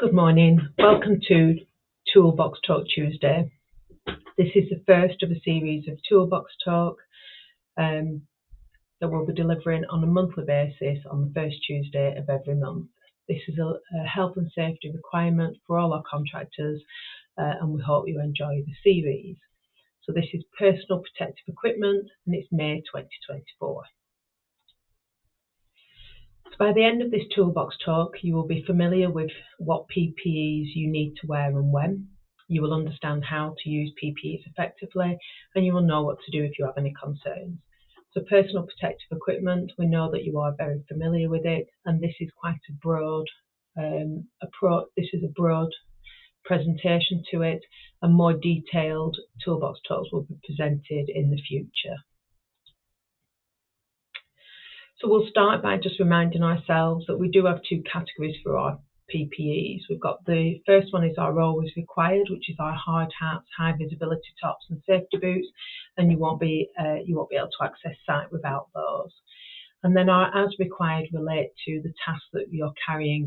Good morning. Welcome to Toolbox Talk Tuesday. This is the first of a series of Toolbox Talk that we'll be delivering on a monthly basis on the first Tuesday of every month. This is a health and safety requirement for all our contractors, and we hope you enjoy the series. So this is personal protective equipment, and it's May 2024. So by the end of this Toolbox Talk, you will be familiar with what PPEs you need to wear and when. You will understand how to use PPEs effectively, and you will know what to do if you have any concerns. So personal protective equipment, we know that you are very familiar with it, and this is quite a broad presentation to it, and more detailed Toolbox Talks will be presented in the future. So we'll start by just reminding ourselves that we do have two categories for our PPEs. We've got the first one is our always required, which is our hard hats, high visibility tops and safety boots, and you won't be able to access site without those. And then our as required relate to the tasks that you're carrying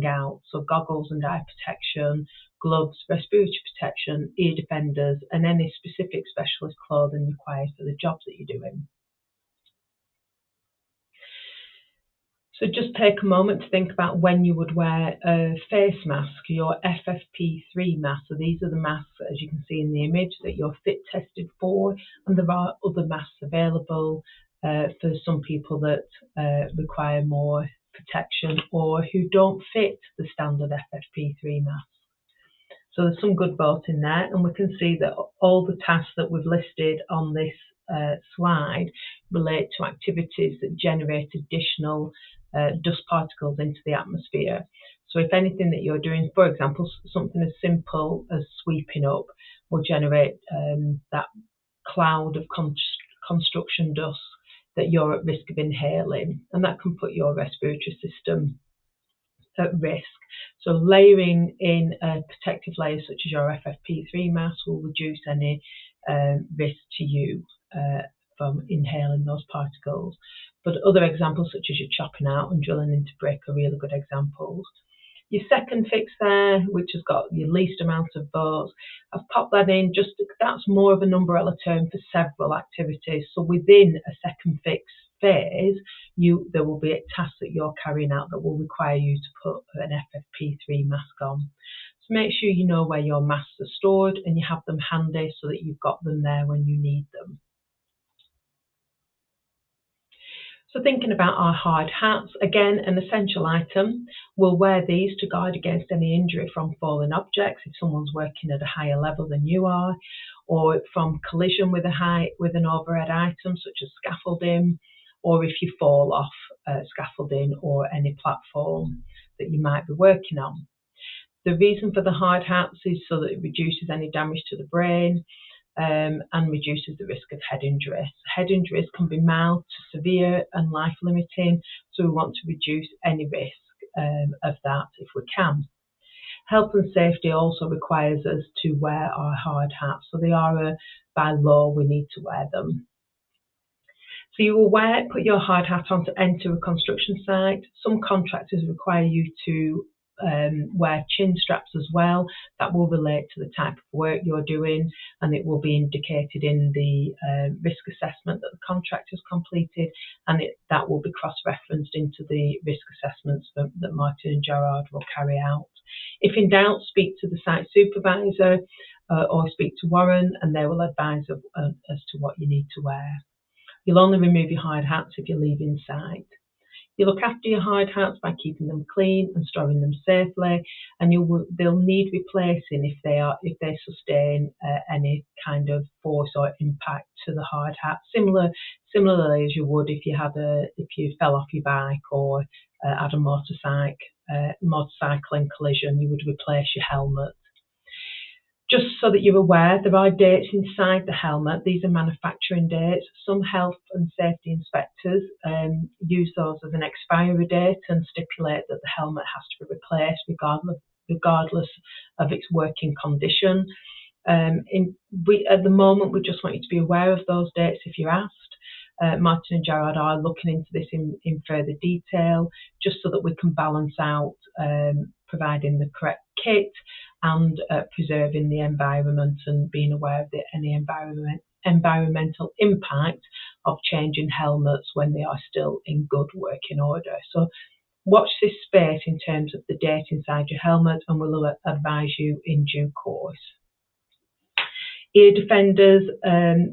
out, so goggles and eye protection, gloves, respiratory protection, ear defenders, and any specific specialist clothing required for the jobs that you're doing. So just take a moment to think about when you would wear a face mask, your FFP3 mask. So these are the masks, as you can see in the image, that you're fit tested for, and there are other masks available for some people that require more protection or who don't fit the standard FFP3 mask. So there's some good vote in there, and we can see that all the tasks that we've listed on this slide relate to activities that generate additional dust particles into the atmosphere. So if anything that you're doing, for example, something as simple as sweeping up, will generate that cloud of construction dust that you're at risk of inhaling, and that can put your respiratory system at risk. So layering in a protective layer such as your FFP3 mask will reduce any risk to you from inhaling those particles. But other examples such as your chopping out and drilling into brick are really good examples. Your second fix there, which has got your least amount of votes, I've popped that in just that's more of an umbrella term for several activities. So within a second fix phase, there will be a task that you're carrying out that will require you to put an FFP3 mask on. So make sure you know where your masks are stored and you have them handy so that you've got them there when you need them. So thinking about our hard hats, again, an essential item. We'll wear these to guard against any injury from falling objects if someone's working at a higher level than you are, or from collision with an overhead item such as scaffolding, or if you fall off scaffolding or any platform that you might be working on. The reason for the hard hats is so that it reduces any damage to the brain, and reduces the risk of head injuries. Head injuries can be mild to severe and life-limiting, so we want to reduce any risk of that if we can. Health and safety also requires us to wear our hard hats, so they are by law we need to wear them. So you will put your hard hat on to enter a construction site. Some contractors require you to wear chin straps as well. That will relate to the type of work you're doing, and it will be indicated in the risk assessment that the contractor's completed, and that will be cross-referenced into the risk assessments that Martin&Gerard will carry out. If in doubt, speak to the site supervisor or speak to Warren, and they will advise as to what you need to wear. You'll only remove your hard hats if you're leaving site. You look after your hard hats by keeping them clean and storing them safely, and they'll need replacing if they sustain any kind of force or impact to the hard hat. Similarly as you would if you fell off your bike or had a motorcycling collision, you would replace your helmet. Just so that you're aware, there are dates inside the helmet. These are manufacturing dates. Some health and safety inspectors use those as an expiry date and stipulate that the helmet has to be replaced regardless of its working condition. At the moment, we just want you to be aware of those dates if you're asked. Martin&Gerard are looking into this in further detail, just so that we can balance out providing the correct kit, and preserving the environment and being aware of any environmental impact of changing helmets when they are still in good working order. So watch this space in terms of the date inside your helmet, and we'll advise you in due course. Ear defenders,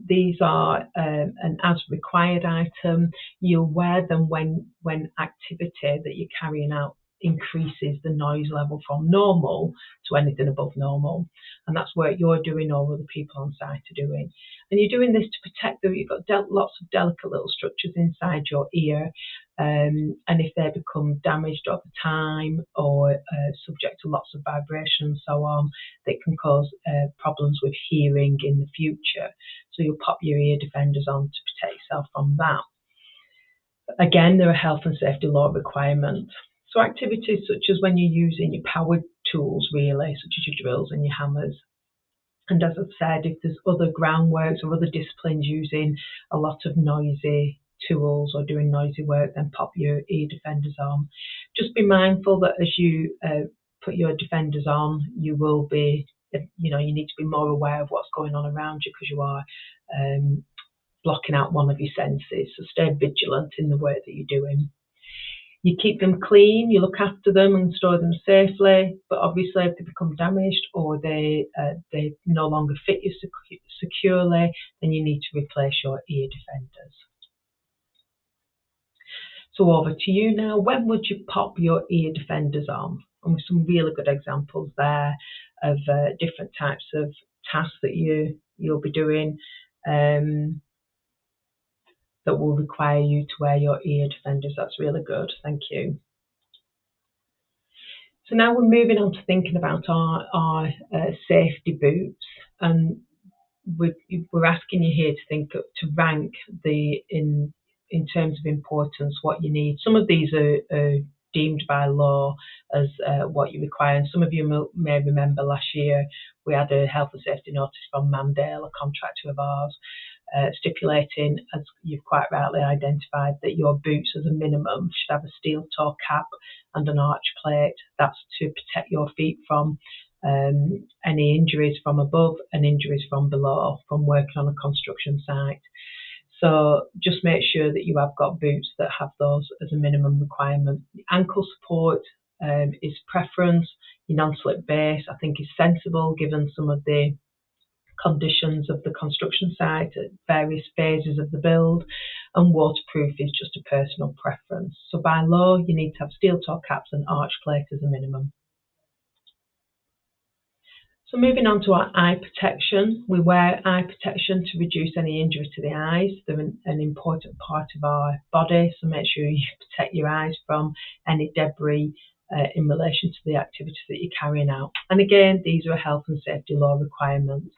these are an as required item. You'll wear them when activity that you're carrying out increases the noise level from normal to anything above normal, and that's what you're doing or other people on site are doing. And you're doing this to protect them. You've got lots of delicate little structures inside your ear, and if they become damaged over time or subject to lots of vibration and so on, they can cause problems with hearing in the future. So you'll pop your ear defenders on to protect yourself from that. Again, there are health and safety law requirements. So activities such as when you're using your powered tools, really, such as your drills and your hammers. And as I've said, if there's other groundworks or other disciplines using a lot of noisy tools or doing noisy work, then pop your ear defenders on. Just be mindful that as you put your defenders on, you will be, you need to be more aware of what's going on around you, because you are blocking out one of your senses. So stay vigilant in the work that you're doing. You keep them clean, you look after them and store them safely, but obviously if they become damaged or they no longer fit you securely, then you need to replace your ear defenders. So over to you now. When would you pop your ear defenders on? And with some really good examples there of different types of tasks that you'll be doing that will require you to wear your ear defenders. That's really good. Thank you. So now we're moving on to thinking about our safety boots, and we're asking you here to rank in terms of importance what you need. Some of these are deemed by law as what you require, and some of you may remember last year we had a health and safety notice from Mandale, a contractor of ours, stipulating, as you've quite rightly identified, that your boots as a minimum should have a steel toe cap and an arch plate. That's to protect your feet from any injuries from above and injuries from below from working on a construction site. So just make sure that you have got boots that have those as a minimum requirement. The ankle support is preference. Your non-slip base, I think, is sensible given some of the conditions of the construction site at various phases of the build, and waterproof is just a personal preference. So by law, you need to have steel toe caps and arch plate as a minimum. So moving on to our eye protection. We wear eye protection to reduce any injury to the eyes. They're an important part of our body, so make sure you protect your eyes from any debris in relation to the activities that you're carrying out. And again, these are health and safety law requirements.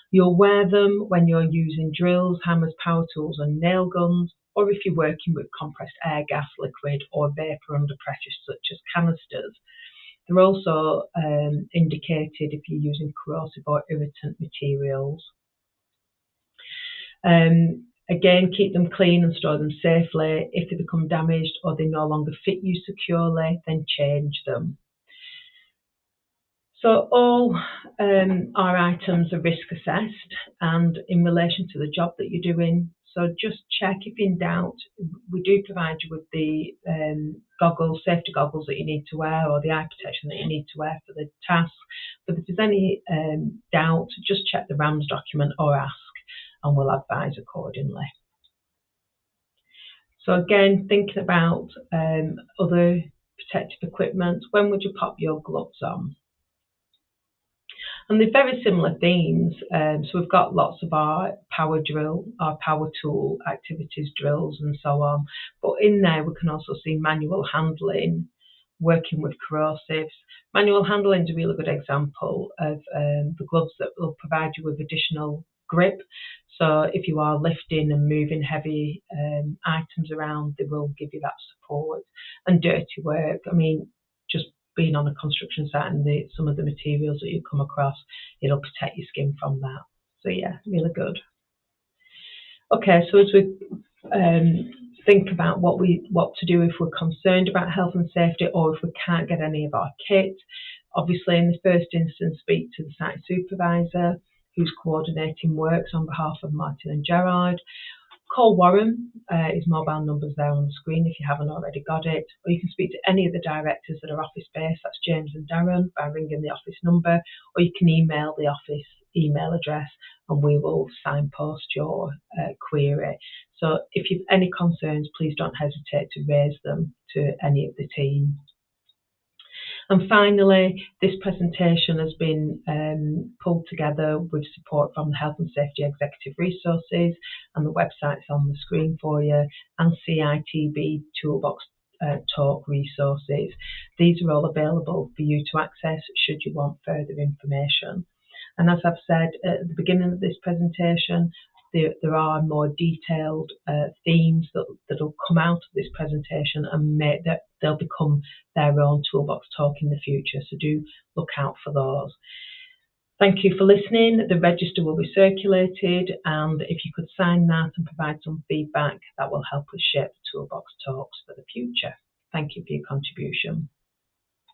You'll wear them when you're using drills, hammers, power tools and nail guns, or if you're working with compressed air, gas, liquid or vapour under pressure such as canisters. They're also indicated if you're using corrosive or irritant materials. Again, keep them clean and store them safely. If they become damaged or they no longer fit you securely, then change them. So all our items are risk assessed and in relation to the job that you're doing. So just check if in doubt. We do provide you with the goggles, safety goggles that you need to wear, or the eye protection that you need to wear for the task. But if there's any doubt, just check the RAMS document or ask, and we'll advise accordingly. So again, thinking about other protective equipment, when would you pop your gloves on? And they're very similar themes. So we've got lots of our power drill, our power tool activities, drills and so on. But in there we can also see manual handling, working with corrosives. Manual handling is a really good example of the gloves that will provide you with additional grip. So if you are lifting and moving heavy items around, they will give you that support. And dirty work, I mean, just being on a construction site and some of the materials that you come across, it'll protect your skin from that. So yeah, really good. Okay, so as we think about what to do if we're concerned about health and safety, or if we can't get any of our kit. Obviously, in the first instance, speak to the site supervisor who's coordinating works on behalf of Martin&Gerard. Call Warren, his mobile number's there on the screen if you haven't already got it, or you can speak to any of the directors that are office based, that's James and Darren, by ringing the office number, or you can email the office email address and we will signpost your query. So if you've any concerns, please don't hesitate to raise them to any of the team. And finally, this presentation has been pulled together with support from the Health and Safety Executive Resources, and the website's on the screen for you, and CITB Toolbox talk resources. These are all available for you to access should you want further information. And as I've said at the beginning of this presentation, there are more detailed themes that will come out of this presentation, and they'll become their own toolbox talk in the future, so do look out for those. Thank you for listening. The register will be circulated, and if you could sign that and provide some feedback, that will help us shape the toolbox talks for the future. Thank you for your contribution.